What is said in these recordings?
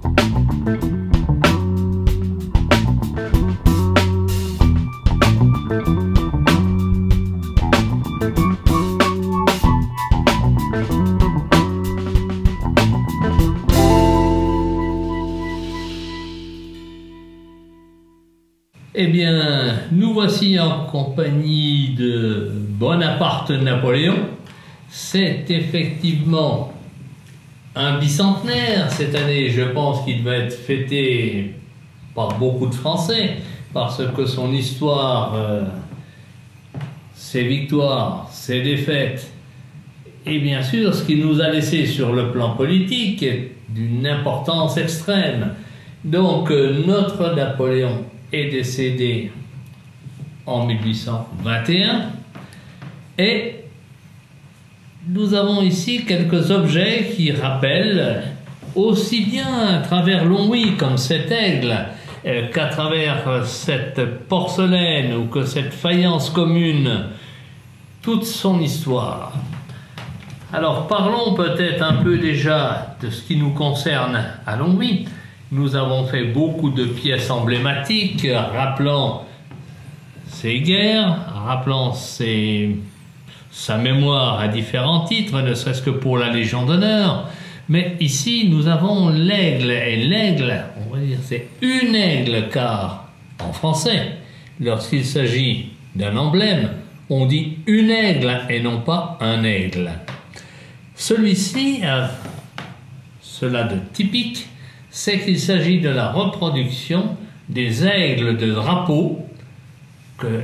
Eh bien, nous voici en compagnie de Bonaparte-Napoléon. C'est effectivement un bicentenaire cette année. Je pense qu'il va être fêté par beaucoup de Français parce que son histoire, ses victoires, ses défaites et bien sûr ce qu'il nous a laissé sur le plan politique est d'une importance extrême. Donc notre Napoléon est décédé en 1821 et nous avons ici quelques objets qui rappellent aussi bien à travers Longwy comme cet aigle qu'à travers cette porcelaine ou que cette faïence commune toute son histoire. Alors parlons peut-être un peu déjà de ce qui nous concerne à Longwy. Nous avons fait beaucoup de pièces emblématiques rappelant ses guerres, rappelant sa mémoire à différents titres, ne serait-ce que pour la Légion d'honneur. Mais ici, nous avons l'aigle. Et l'aigle, on va dire, c'est une aigle, car en français, lorsqu'il s'agit d'un emblème, on dit une aigle et non pas un aigle. Celui-ci a cela de typique, c'est qu'il s'agit de la reproduction des aigles de drapeau que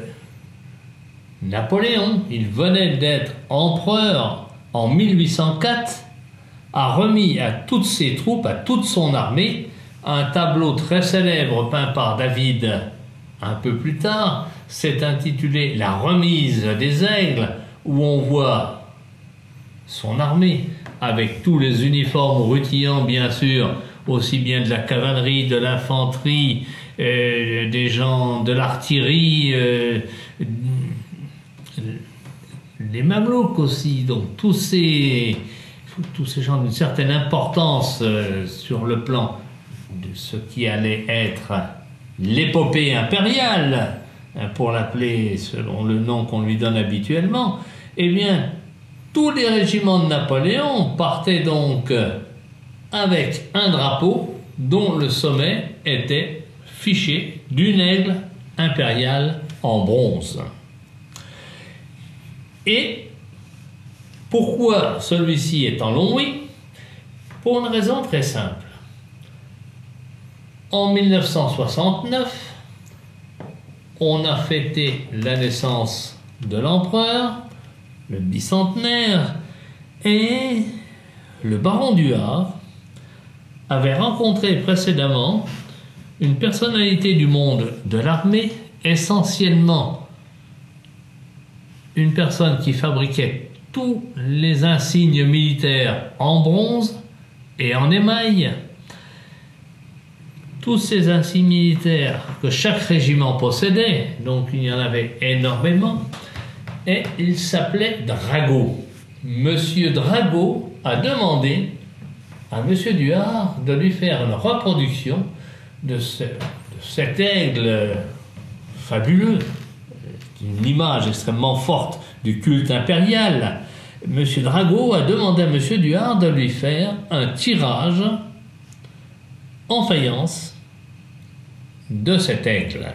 Napoléon, il venait d'être empereur en 1804, a remis à toutes ses troupes, à toute son armée, un tableau très célèbre peint par David un peu plus tard. C'est intitulé « La remise des aigles » où on voit son armée avec tous les uniformes rutilants bien sûr, aussi bien de la cavalerie, de l'infanterie, des gens de l'artillerie, les mamelouks aussi, donc tous ces gens d'une certaine importance sur le plan de ce qui allait être l'épopée impériale, pour l'appeler selon le nom qu'on lui donne habituellement. Eh bien, tous les régiments de Napoléon partaient donc avec un drapeau dont le sommet était fiché d'une aigle impériale en bronze. Et pourquoi celui-ci est en Longwy? Pour une raison très simple. En 1969, on a fêté la naissance de l'empereur, le bicentenaire, et le baron d'Huart avait rencontré précédemment une personnalité du monde de l'armée, essentiellement une personne qui fabriquait tous les insignes militaires en bronze et en émail, tous ces insignes militaires que chaque régiment possédait, donc il y en avait énormément, et il s'appelait Drago. Monsieur Drago a demandé à Monsieur d'Huart de lui faire une reproduction de cet aigle fabuleux, une image extrêmement forte du culte impérial. Monsieur Drago a demandé à Monsieur d'Huart de lui faire un tirage en faïence de cet aigle.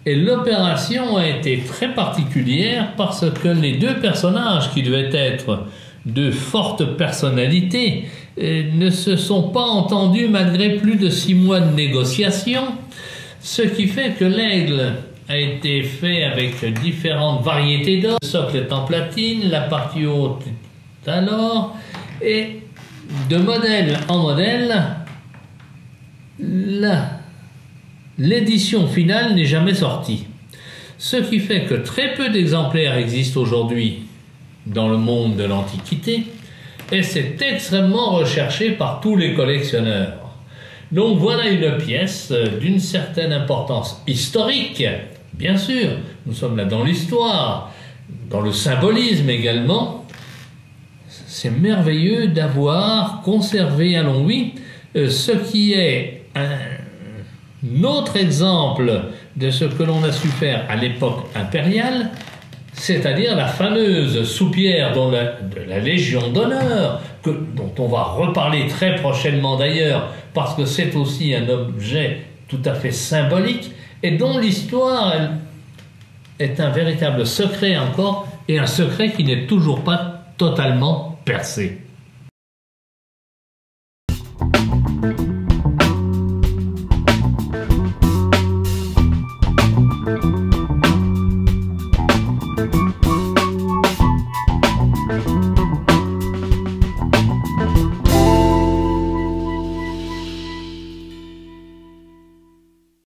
Et l'opération a été très particulière parce que les deux personnages qui devaient être de fortes personnalités ne se sont pas entendus malgré plus de 6 mois de négociations, ce qui fait que l'aigle a été fait avec différentes variétés d'or. Le socle est en platine, la partie haute est en or, et de modèle en modèle, l'édition finale n'est jamais sortie. Ce qui fait que très peu d'exemplaires existent aujourd'hui dans le monde de l'Antiquité, et c'est extrêmement recherché par tous les collectionneurs. Donc voilà une pièce d'une certaine importance historique, bien sûr, nous sommes là dans l'histoire, dans le symbolisme également. C'est merveilleux d'avoir conservé à Longwy ce qui est un autre exemple de ce que l'on a su faire à l'époque impériale, c'est-à-dire la fameuse soupière de la Légion d'honneur, dont on va reparler très prochainement d'ailleurs, parce que c'est aussi un objet tout à fait symbolique, et dont l'histoire est un véritable secret encore, et un secret qui n'est toujours pas totalement percé.